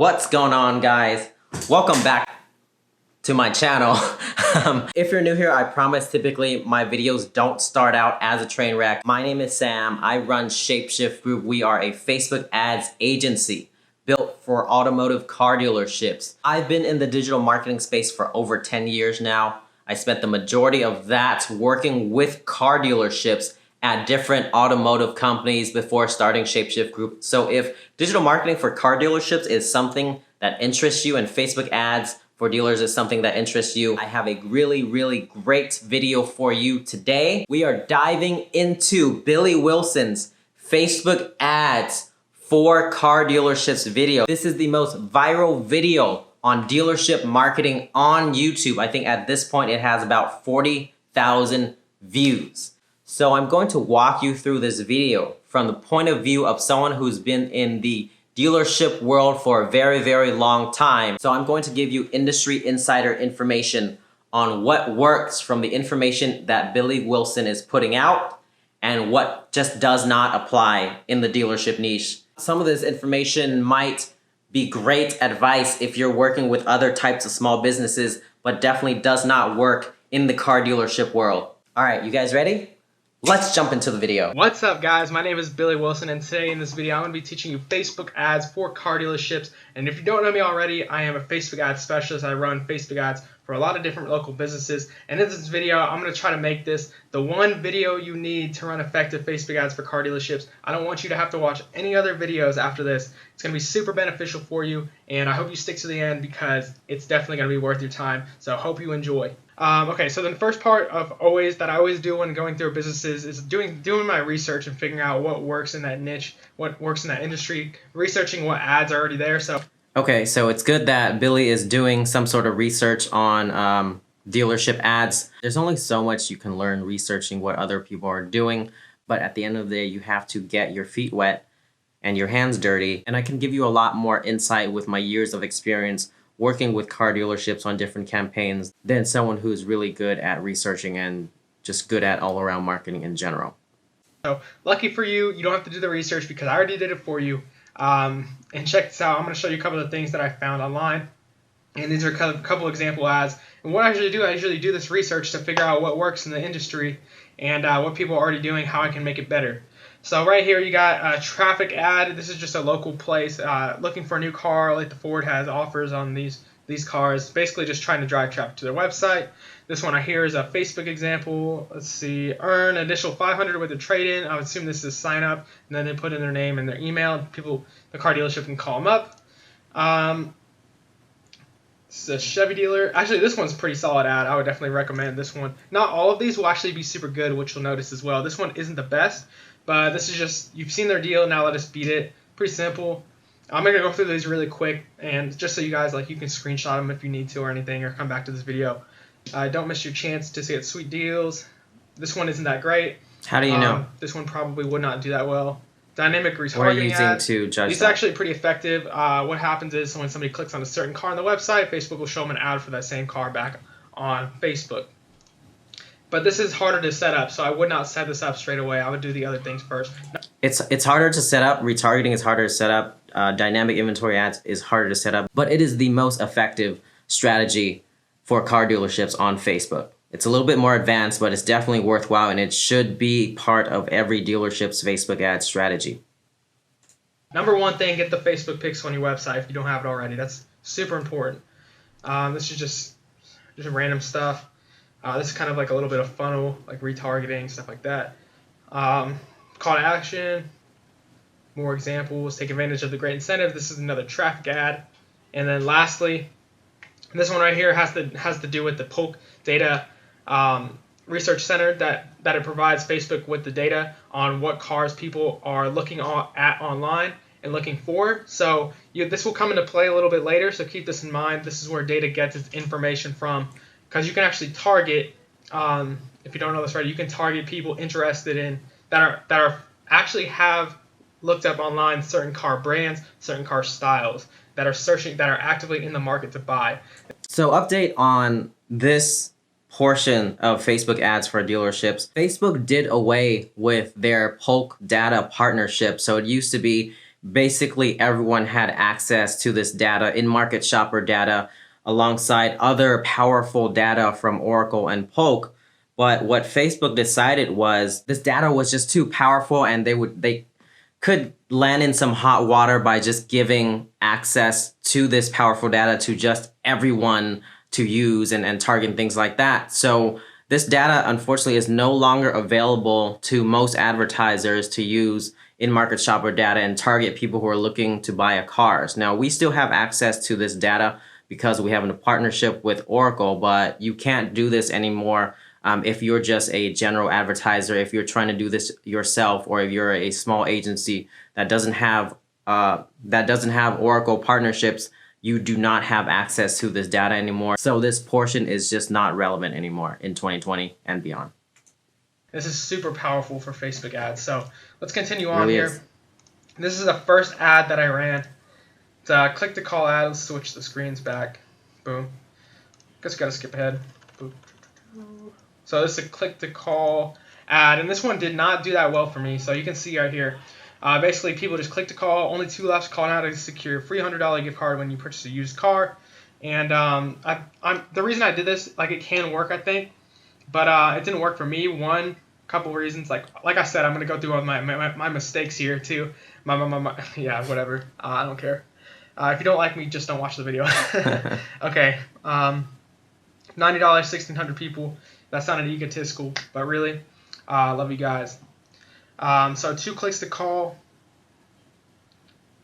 What's going on, guys? Welcome back to my channel. If you're new here, I promise typically my videos don't start out as a train wreck. My name is Sam. I run Shapeshift Group. We are a Facebook ads agency built for automotive car dealerships. I've been in the digital marketing space for over 10 years now. I spent the majority of that working with car dealerships at different automotive companies before starting Shapeshift Group. So if digital marketing for car dealerships is something that interests you and Facebook ads for dealers is something that interests you, I have a really great video for you today. We are diving into Billy Willson's Facebook ads for car dealerships video. This is the most viral video on dealership marketing on YouTube. I think at this point it has about 40,000 views. So I'm going to walk you through this video from the point of view of someone who's been in the dealership world for a very long time. So I'm going to give you industry insider information on what works from the information that Billy Willson is putting out and what just does not apply in the dealership niche. Some of this information might be great advice if you're working with other types of small businesses, but definitely does not work in the car dealership world. All right, you guys ready? Let's jump into the video. What's up, guys? My name is Billy Willson, and today in this video I'm going to be teaching you Facebook ads for car dealerships. And if you don't know me already, I am a Facebook ads specialist. I run Facebook ads for a lot of different local businesses. And in this video, I'm going to try to make this the one video you need to run effective Facebook ads for car dealerships. I don't want you to have to watch any other videos after this. It's going to be super beneficial for you, and I hope you stick to the end because it's definitely going to be worth your time. So I hope you enjoy. Okay, so the first part of that I always do when going through businesses is doing my research and figuring out what works in that niche, what works in that industry, researching what ads are already there. Okay, so it's good that Billy is doing some sort of research on dealership ads. There's only so much you can learn researching what other people are doing, but at the end of the day, you have to get your feet wet and your hands dirty. And I can give you a lot more insight with my years of experience working with car dealerships on different campaigns than someone who's really good at researching and just good at all-around marketing in general. So lucky for you, you don't have to do the research because I already did it for you. And check this out. I'm going to show you a couple of things that I found online. And these are a couple example ads. And what I usually do this research to figure out what works in the industry and what people are already doing, how I can make it better. So right here you got a traffic ad. This is just a local place looking for a new car. Like the Ford has offers on these cars. Basically just trying to drive traffic to their website. This one right here is a Facebook example. Let's see, earn additional $500 with a trade-in. I would assume this is sign up, and then they put in their name and their email. The car dealership can call them up. This is a Chevy dealer. Actually, this one's a pretty solid ad. I would definitely recommend this one. Not all of these will actually be super good, which you'll notice as well. This one isn't the best, but this is just, you've seen their deal, now let us beat it. Pretty simple. I'm going to go through these really quick, and just so you guys, you can screenshot them if you need to or anything, or come back to this video. Don't miss your chance to get sweet deals. This one isn't that great. How do you know? This one probably would not do that well. Dynamic retargeting What are you using ads. to judge These that? are actually pretty effective. What happens is when somebody clicks on a certain car on the website, Facebook will show them an ad for that same car back on Facebook. But this is harder to set up, so I would not set this up straight away. I would do the other things first. It's harder to set up. Retargeting is harder to set up. Dynamic inventory ads is harder to set up, but it is the most effective strategy for car dealerships on Facebook. It's a little bit more advanced, but it's definitely worthwhile, and it should be part of every dealership's Facebook ad strategy. Number one thing, get the Facebook pixel on your website if you don't have it already. That's super important. This is just random stuff. This is kind of like a little bit of funnel, like retargeting, stuff like that. Call to action, more examples, take advantage of the great incentive. This is another traffic ad. And then lastly, this one right here has to do with the Polk data research center that it provides Facebook with the data on what cars people are looking at online and looking for. So this will come into play a little bit later, so keep this in mind. This is where data gets its information from, because you can actually target, if you don't know this right, you can target people interested in that are actually have looked up online certain car brands, certain car styles, that are actively in the market to buy. So update on this portion of Facebook ads for dealerships. Facebook did away with their Polk data partnership. So it used to be basically everyone had access to this data, in market shopper data, alongside other powerful data from Oracle and Polk. But what Facebook decided was this data was just too powerful, and they could land in some hot water by just giving access to this powerful data to just everyone to use and target things like that. So this data, unfortunately, is no longer available to most advertisers to use in market shopper data and target people who are looking to buy a cars. Now, we still have access to this data because we have a partnership with Oracle, but you can't do this anymore if you're just a general advertiser, if you're trying to do this yourself, or if you're a small agency that doesn't have Oracle partnerships. You do not have access to this data anymore. So this portion is just not relevant anymore in 2020 and beyond. This is super powerful for Facebook ads. So let's continue on Really here. is. This is the first ad that I ran. It's a click to call ad. Let's switch the screens back. Boom. Guess we gotta skip ahead. Boom. So this is a click to call ad, and this one did not do that well for me. So you can see right here. Basically, people just click to call. Only 2 left. Call now to secure a free $100 gift card when you purchase a used car. And the reason I did this, like, it can work, I think, but it didn't work for me. One, couple reasons. Like I said, I'm gonna go through all my mistakes here too. Yeah, whatever. I don't care. If you don't like me, just don't watch the video. Okay. $90, 1,600 people. That sounded egotistical, but really, love you guys. So 2 clicks to call,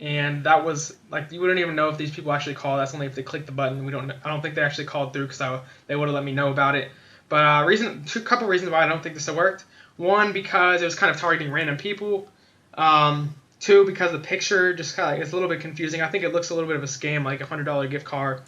and that was like, you wouldn't even know if these people actually call. That's only if they click the button. I don't think they actually called through, because they would have let me know about it. But couple reasons why I don't think this worked. One, because it was kind of targeting random people. 2, because the picture just kind of, it's a little bit confusing. I think it looks a little bit of a scam, like a $100 gift card.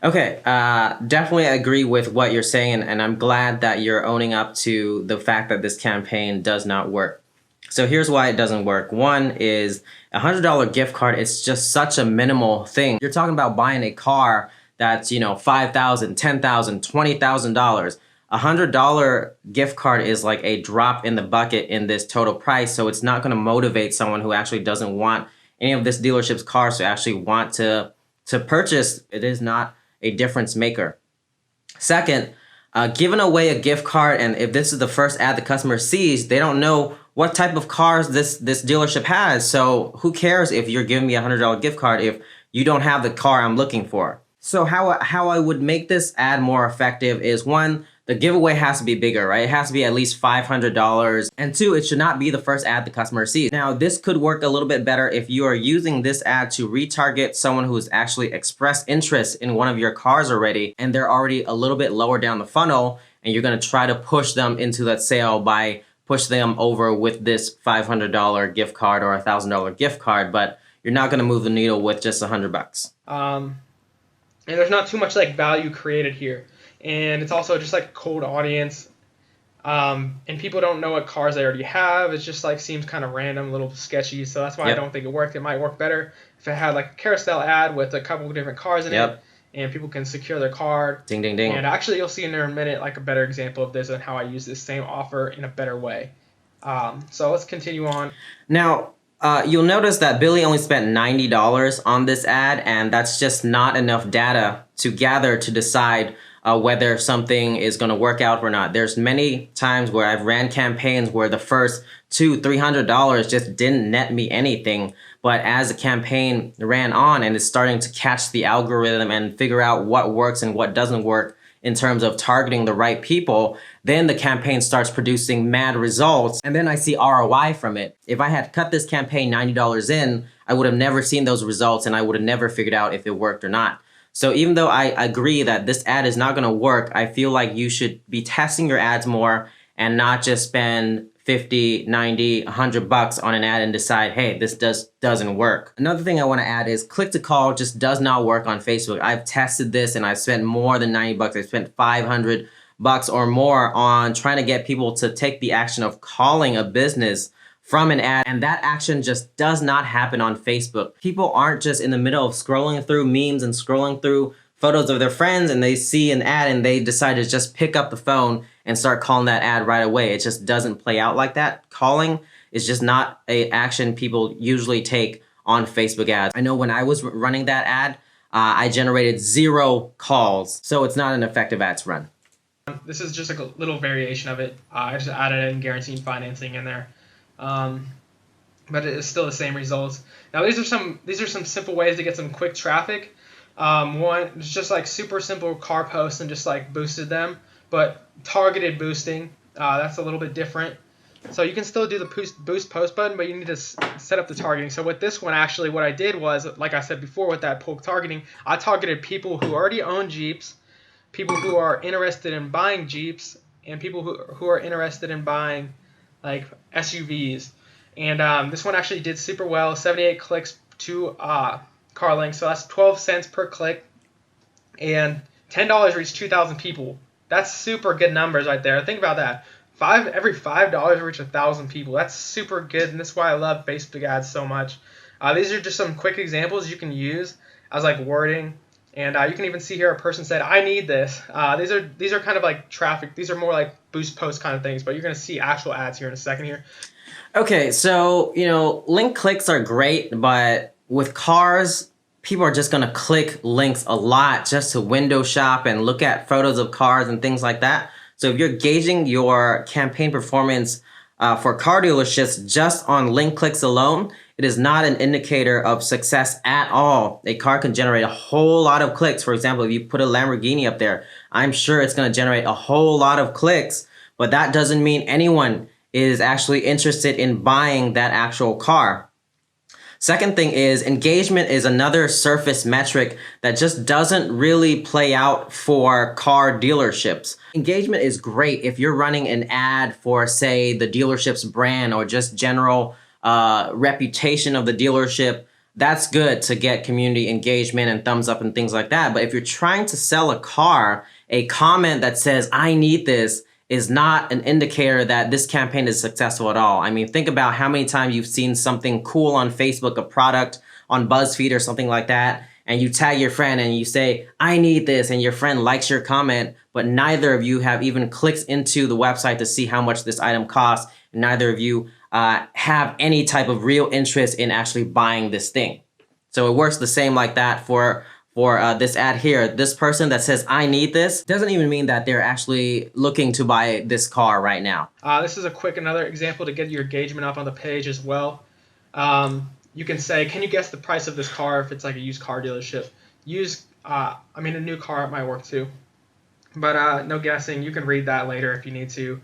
Okay, definitely agree with what you're saying, and I'm glad that you're owning up to the fact that this campaign does not work. So here's why it doesn't work. One is a $100 gift card. It's just such a minimal thing. You're talking about buying a car that's, $5,000, $10,000, $20,000. A $100 gift card is like a drop in the bucket in this total price. So it's not going to motivate someone who actually doesn't want any of this dealership's cars to actually want to purchase. It is not a difference maker. Second, giving away a gift card, and if this is the first ad the customer sees, they don't know what type of cars this dealership has. So who cares if you're giving me a $100 gift card if you don't have the car I'm looking for? So how I would make this ad more effective is, 1, the giveaway has to be bigger, right? It has to be at least $500. And 2, it should not be the first ad the customer sees. Now, this could work a little bit better if you are using this ad to retarget someone who's actually expressed interest in one of your cars already, and they're already a little bit lower down the funnel, and you're gonna try to push them into that sale by pushing them over with this $500 gift card or a $1,000 gift card, but you're not gonna move the needle with just $100. And there's not too much like value created here. And it's also just like a cold audience. And people don't know what cars they already have. It's just like seems kind of random, a little sketchy. So that's why I don't think it worked. It might work better if it had like a carousel ad with a couple of different cars in it, and people can secure their card. Ding, ding, ding. And actually, you'll see in there in a minute like a better example of this and how I use this same offer in a better way. So let's continue on. Now, you'll notice that Billy only spent $90 on this ad, and that's just not enough data to gather to decide whether something is going to work out or not. There's many times where I've ran campaigns where the first $200-300 just didn't net me anything. But as the campaign ran on and it's starting to catch the algorithm and figure out what works and what doesn't work in terms of targeting the right people, then the campaign starts producing mad results. And then I see ROI from it. If I had cut this campaign $90 in, I would have never seen those results, and I would have never figured out if it worked or not. So even though I agree that this ad is not going to work, I feel like you should be testing your ads more and not just spend $50, $90, $100 on an ad and decide, hey, this doesn't work. Another thing I want to add is click to call just does not work on Facebook. I've tested this and I've spent more than $90. I spent $500 or more on trying to get people to take the action of calling a business from an ad, and that action just does not happen on Facebook. People aren't just in the middle of scrolling through memes and scrolling through photos of their friends and they see an ad and they decide to just pick up the phone and start calling that ad right away. It just doesn't play out like that. Calling is just not an action people usually take on Facebook ads. I know when I was running that ad, I generated 0 calls, so it's not an effective ad to run. This is just like a little variation of it. I just added in guaranteed financing in there, but it is still the same results. Now these are some simple ways to get some quick traffic. One is just like super simple car posts and just like boosted them, but targeted boosting, that's a little bit different. So you can still do the boost post button, but you need to set up the targeting. So with this one, actually what I did was, like I said before with that pull targeting, I targeted people who already own Jeeps, people who are interested in buying Jeeps, and people who are interested in buying like SUVs. And this one actually did super well, 78 clicks to car links, so that's 12 cents per click, and $10 reached 2,000 people. That's super good numbers right there. Think about that. Every $5 reach 1,000 people. That's super good, and that's why I love Facebook ads so much. These are just some quick examples you can use as like wording, and you can even see here a person said, "I need this." These are kind of like traffic. These are more like boost post kind of things, but you're gonna see actual ads here in a second here. Okay, so link clicks are great, but with cars, people are just gonna click links a lot just to window shop and look at photos of cars and things like that. So if you're gauging your campaign performance for car dealerships just on link clicks alone, it is not an indicator of success at all. A car can generate a whole lot of clicks. For example, if you put a Lamborghini up there, I'm sure it's going to generate a whole lot of clicks, but that doesn't mean anyone is actually interested in buying that actual car. Second thing is engagement is another surface metric that just doesn't really play out for car dealerships. Engagement is great if you're running an ad for, say, the dealership's brand or just general reputation of the dealership. That's good to get community engagement and thumbs up and things like that. But if you're trying to sell a car, a comment that says, "I need this," is not an indicator that this campaign is successful at all. I mean, think about how many times you've seen something cool on Facebook, a product on BuzzFeed or something like that, and you tag your friend and you say, "I need this," and your friend likes your comment, but neither of you have even clicked into the website to see how much this item costs, and neither of you have any type of real interest in actually buying this thing. So it works the same like that for this ad here. This person that says, "I need this," doesn't even mean that they're actually looking to buy this car right now. This is another example to get your engagement up on the page as well. You can say, "Can you guess the price of this car?" If it's like a used car dealership. A new car might work too. But no guessing. You can read that later if you need to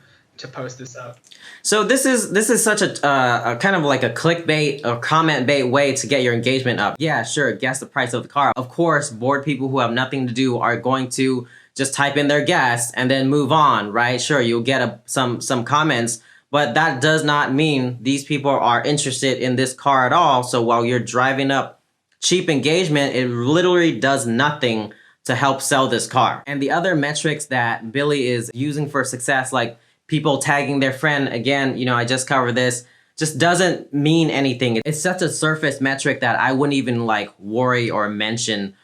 post this up. So this is such a kind of like a clickbait or comment bait way to get your engagement up. Yeah, sure, guess the price of the car. Of course, bored people who have nothing to do are going to just type in their guess and then move on, right? Sure, you'll get some comments, but that does not mean these people are interested in this car at all. So while you're driving up cheap engagement, it literally does nothing to help sell this car. And the other metrics that Billy is using for success, like people tagging their friend, again, I just covered this, just doesn't mean anything. It's such a surface metric that I wouldn't even like worry or mention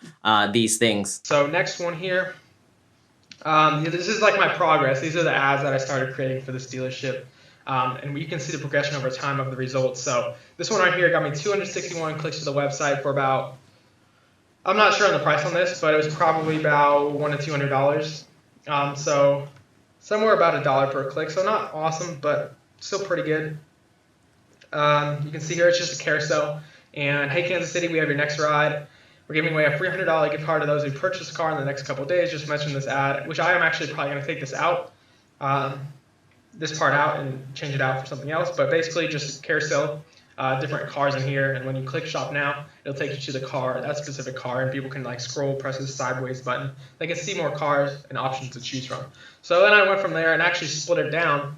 these things. So next one here, this is like my progress. These are the ads that I started creating for this dealership. And you can see the progression over time of the results. So this one right here got me 261 clicks to the website for about, I'm not sure on the price on this, but it was probably about $100 to $200. So somewhere about $1 per click, so not awesome, but still pretty good. You can see here it's just a carousel. And hey, Kansas City, we have your next ride. We're giving away a $300 gift card to those who purchase a car in the next couple of days. Just mention this ad, which I am actually probably going to take this out, this part out and change it out for something else. But basically just carousel, different cars in here. And when you click shop now, it'll take you to the car, that specific car, and people can like scroll, press the sideways button. They can see more cars and options to choose from. So then I went from there and actually split it down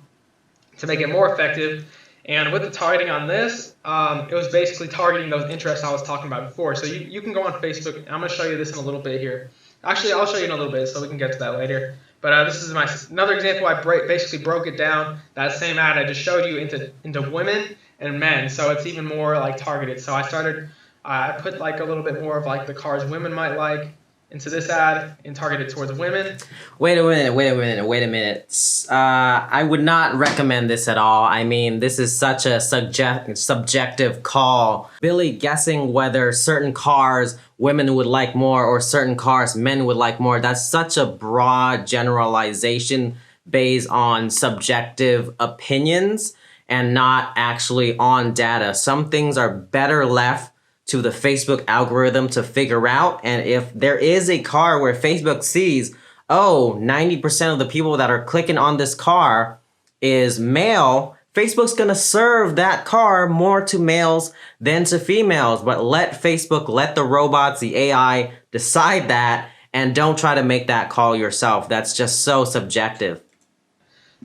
to make it more effective. And with the targeting on this, it was basically targeting those interests I was talking about before. So you can go on Facebook. I'm going to show you this in a little bit here. Actually, I'll show you in a little bit so we can get to that later. But this is another example. I basically broke it down, that same ad I just showed you, into women and men. So it's even more like targeted. So I put like a little bit more of like the cars women might like, into this ad and target it towards women. Wait a minute. I would not recommend this at all. I mean, this is such a subjective call. Really guessing whether certain cars women would like more or certain cars men would like more. That's such a broad generalization based on subjective opinions and not actually on data. Some things are better left to the Facebook algorithm to figure out. And if there is a car where Facebook sees, oh, 90% of the people that are clicking on this car is male, Facebook's gonna serve that car more to males than to females. But let Facebook, let the robots, the AI decide that, and don't try to make that call yourself. That's just so subjective.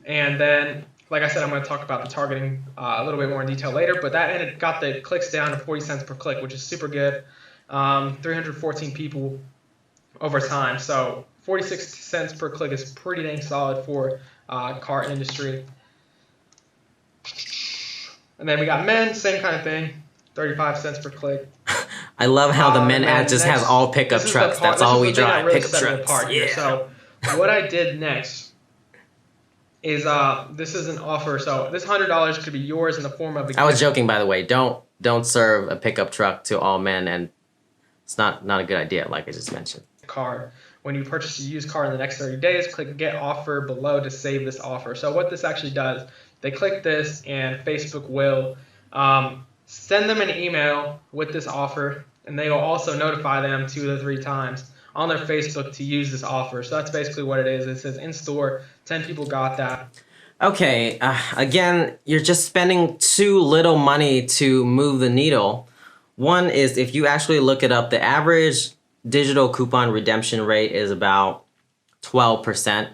And then, like I said, I'm going to talk about the targeting a little bit more in detail later, but that got the clicks down to 40 cents per click, which is super good. 314 people over time. So 46 cents per click is pretty dang solid for car industry. And then we got men, same kind of thing, 35 cents per click. I love how the men ad just has all pickup trucks. That's all we drive, pickup trucks. Yeah. So what I did next is this is an offer. So this $100 could be yours in the form of a gift. I was joking, by the way. Don't serve a pickup truck to all men, and it's not a good idea, like I just mentioned. Car. When you purchase a used car in the next 30 days, click Get Offer below to save this offer. So what this actually does, they click this, and Facebook will send them an email with this offer, and they will also notify them 2 to 3 times on their Facebook to use this offer. So that's basically what it is. It says in store, 10 people got that. Okay, again, you're just spending too little money to move the needle. One is, if you actually look it up, the average digital coupon redemption rate is about 12%.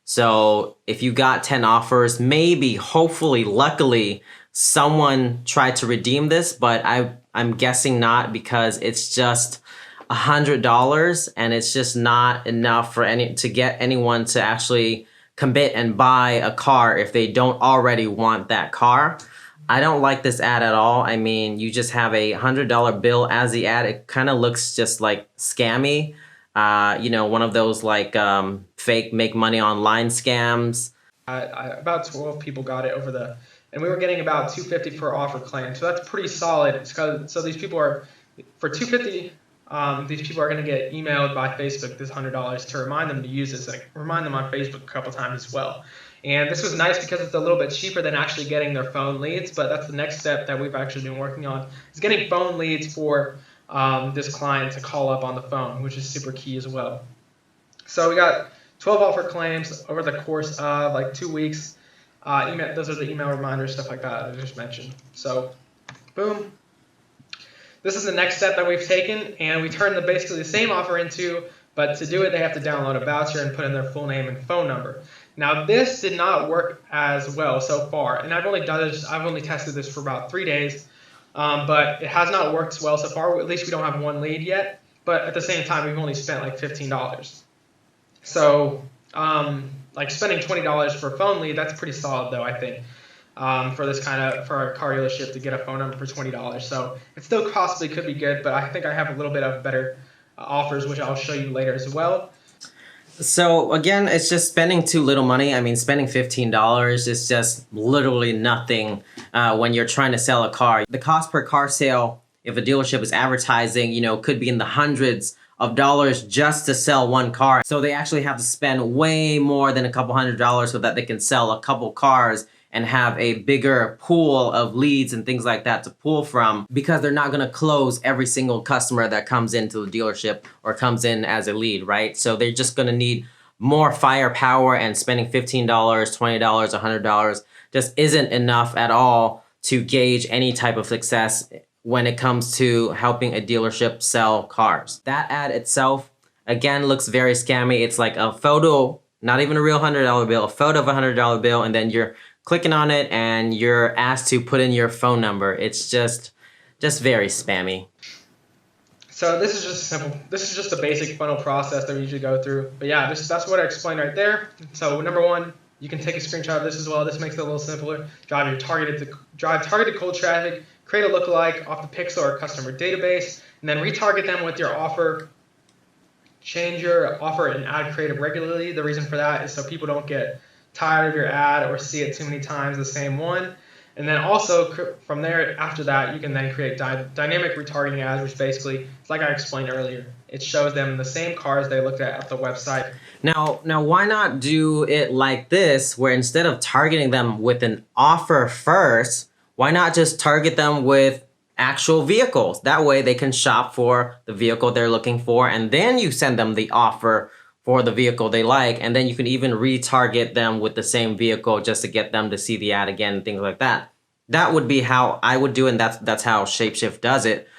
So if you got 10 offers, maybe, hopefully, luckily, someone tried to redeem this, but I'm guessing not, because it's just $100 and it's just not enough to get anyone to actually commit and buy a car if they don't already want that car. I don't like this ad at all. I mean, you just have a $100 bill as the ad. It kind of looks just like scammy. One of those like fake make money online scams. About 12 people got it and we were getting about $250 per offer claim. So that's pretty solid. So these people are, for $250, these people are going to get emailed by Facebook this $100 to remind them to use this, and remind them on Facebook a couple times as well. And this was nice because it's a little bit cheaper than actually getting their phone leads, but that's the next step that we've actually been working on, is getting phone leads for this client to call up on the phone, which is super key as well. So we got 12 offer claims over the course of like 2 weeks. Those are the email reminders, stuff like that I just mentioned. So boom. This is the next step that we've taken, and we turned basically the same offer into, but to do it, they have to download a voucher and put in their full name and phone number. Now, this did not work as well so far, and I've only tested this for about 3 days, but it has not worked well so far. At least we don't have one lead yet, but at the same time, we've only spent like $15. So, like spending $20 for a phone lead, that's pretty solid though, I think. For a car dealership to get a phone number for $20. So it still possibly could be good, but I think I have a little bit of better offers, which I'll show you later as well. So again, it's just spending too little money. I mean, spending $15 is just literally nothing when you're trying to sell a car. The cost per car sale, if a dealership is advertising, could be in the hundreds of dollars just to sell one car. So they actually have to spend way more than a couple $100 so that they can sell a couple cars and have a bigger pool of leads and things like that to pull from, because they're not going to close every single customer that comes into the dealership or comes in as a lead, right? So they're just going to need more firepower, and spending $15, $20, $100 just isn't enough at all to gauge any type of success when it comes to helping a dealership sell cars. That ad itself, again, looks very scammy. It's like a photo, not even a real $100 bill, a photo of a $100 bill, and then you're clicking on it and you're asked to put in your phone number. It's just very spammy. So this is just a basic funnel process that we usually go through. But yeah, that's what I explained right there. So number one, you can take a screenshot of this as well. This makes it a little simpler. Drive targeted cold traffic, create a lookalike off the pixel or customer database, and then retarget them with your offer. change your offer and ad creative regularly. The reason for that is so people don't get tired of your ad or see it too many times, the same one. And then also from there, after that, you can then create dynamic retargeting ads, which basically, it's like I explained earlier, it shows them the same cars they looked at the website. Now, why not do it like this, where instead of targeting them with an offer first, why not just target them with actual vehicles? That way they can shop for the vehicle they're looking for, and then you send them the offer for the vehicle they like, and then you can even retarget them with the same vehicle just to get them to see the ad again and things like that. That would be how I would do it, and that's how Shapeshift does it.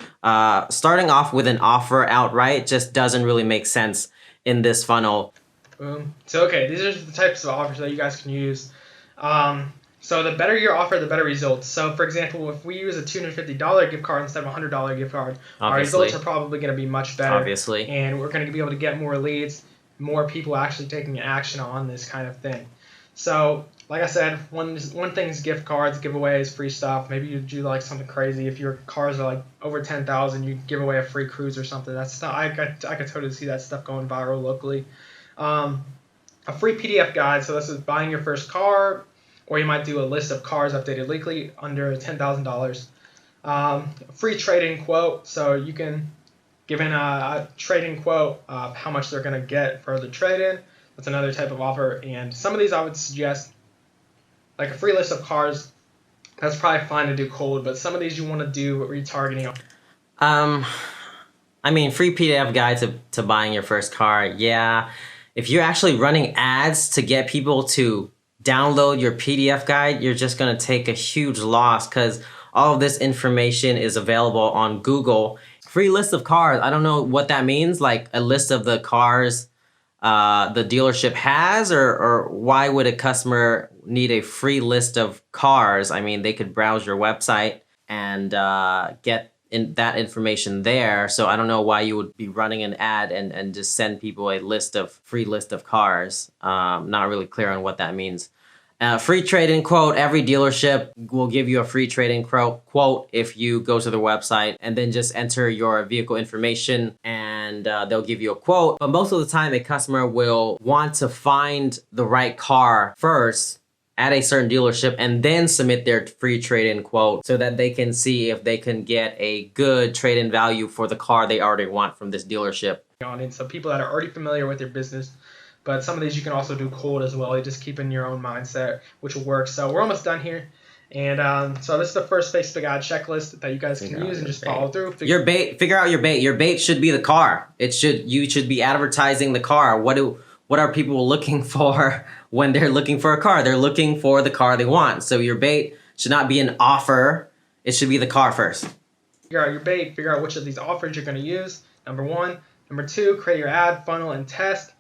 Starting off with an offer outright just doesn't really make sense in this funnel. So okay, these are the types of offers that you guys can use. So the better your offer, the better results. So for example, if we use a $250 gift card instead of a $100 gift card, our results are probably going to be much better. Obviously. And we're going to be able to get more leads, more people actually taking action on this kind of thing. So like I said, one thing is gift cards, giveaways, free stuff. Maybe you do like something crazy. If your cars are like over 10,000, you give away a free cruise or something. That's not, I could totally see that stuff going viral locally. A free PDF guide. So this is buying your first car, or you might do a list of cars updated weekly under $10,000. Free trade-in quote. So you can give in a trade-in quote of how much they're going to get for the trade-in. That's another type of offer. And some of these I would suggest, like a free list of cars, that's probably fine to do cold, but some of these you want to do retargeting. I mean, free PDF guide to buying your first car, yeah. If you're actually running ads to get people to download your PDF guide, you're just going to take a huge loss because all of this information is available on Google. Free list of cars, I don't know what that means, like a list of the cars the dealership has, or why would a customer need a free list of cars? I mean, they could browse your website and get that information there. So I don't know why you would be running an ad and just send people a free list of cars. Not really clear on what that means. Free trade-in quote. Every dealership will give you a free trade-in quote if you go to their website and then just enter your vehicle information and they'll give you a quote. But most of the time, a customer will want to find the right car first at a certain dealership and then submit their free trade-in quote so that they can see if they can get a good trade-in value for the car they already want from this dealership. And so people that are already familiar with your business. But some of these you can also do cold as well. You just keep in your own mindset, which will work. So we're almost done here. And so this is the first Facebook ad checklist that you guys can use and just follow through. Figure out your bait. Your bait should be the car. You should be advertising the car. What are people looking for when they're looking for a car? They're looking for the car they want. So your bait should not be an offer. It should be the car first. Figure out your bait. Figure out which of these offers you're going to use. Number one. Number two, create your ad funnel and test.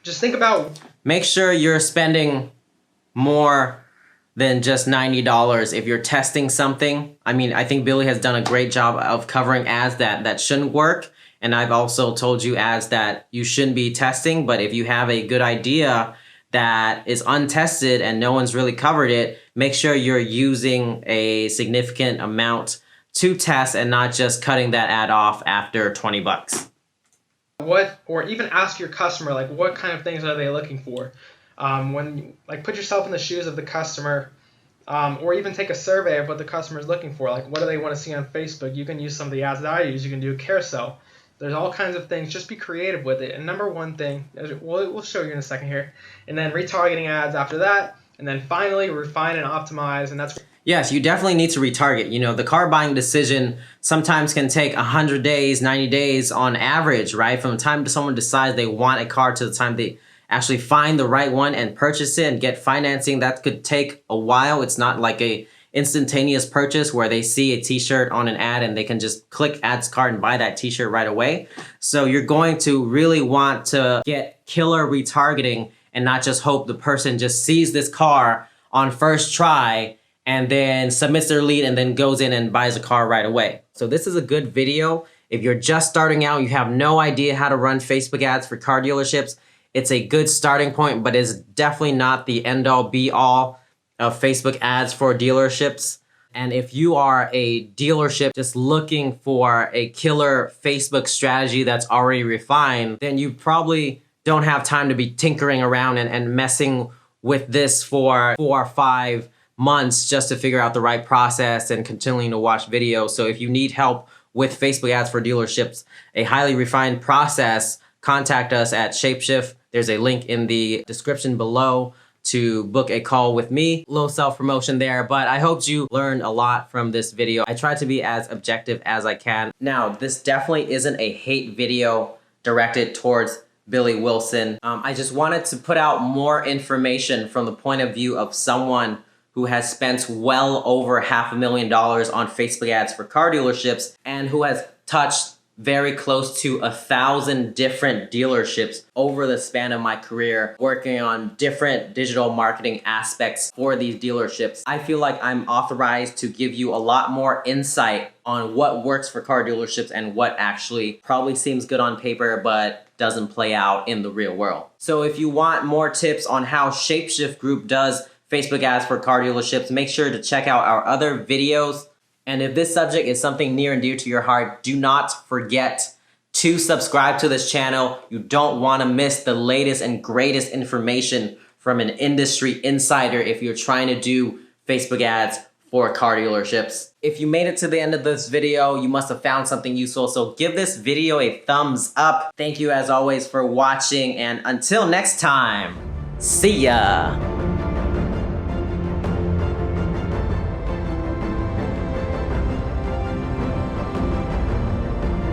Just think about... Make sure you're spending more than just $90 if you're testing something. I mean, I think Billy has done a great job of covering ads that shouldn't work. And I've also told you ads that you shouldn't be testing. But if you have a good idea that is untested and no one's really covered it, make sure you're using a significant amount to test and not just cutting that ad off after 20 bucks. Or even ask your customer, like, what kind of things are they looking for? Put yourself in the shoes of the customer, or even take a survey of what the customer is looking for. Like, what do they want to see on Facebook? You can use some of the ads that I use. You can do a carousel. There's all kinds of things. Just be creative with it. And number one thing, we'll show you in a second here. And then retargeting ads after that. And then finally, refine and optimize. And that's... Yes, you definitely need to retarget. You know, the car buying decision sometimes can take 100 days, 90 days on average, right? From the time someone decides they want a car to the time they actually find the right one and purchase it and get financing, that could take a while. It's not like a instantaneous purchase where they see a t-shirt on an ad and they can just click ads cart and buy that t-shirt right away. So you're going to really want to get killer retargeting and not just hope the person just sees this car on first try and then submits their lead and then goes in and buys a car right away. So this is a good video. If you're just starting out, you have no idea how to run Facebook ads for car dealerships, it's a good starting point, but it's definitely not the end all be all of Facebook ads for dealerships. And if you are a dealership just looking for a killer Facebook strategy that's already refined, then you probably don't have time to be tinkering around and messing with this for 4 or 5 months just to figure out the right process and continuing to watch videos. So if you need help with Facebook ads for dealerships, a highly refined process, contact us at Shapeshift. There's a link in the description below to book a call with me. A little self-promotion there, but I hope you learned a lot from this video. I try to be as objective as I can. Now, this definitely isn't a hate video directed towards Billy Willson. I just wanted to put out more information from the point of view of someone who has spent well over $500,000 on Facebook ads for car dealerships and who has touched very close to 1,000 different dealerships over the span of my career, working on different digital marketing aspects for these dealerships. I feel like I'm authorized to give you a lot more insight on what works for car dealerships and what actually probably seems good on paper but doesn't play out in the real world. So if you want more tips on how Shapeshift Group does Facebook ads for car dealerships, make sure to check out our other videos. And if this subject is something near and dear to your heart, do not forget to subscribe to this channel. You don't want to miss the latest and greatest information from an industry insider if you're trying to do Facebook ads for car dealerships. If you made it to the end of this video, you must have found something useful, so give this video a thumbs up. Thank you as always for watching, and until next time, see ya!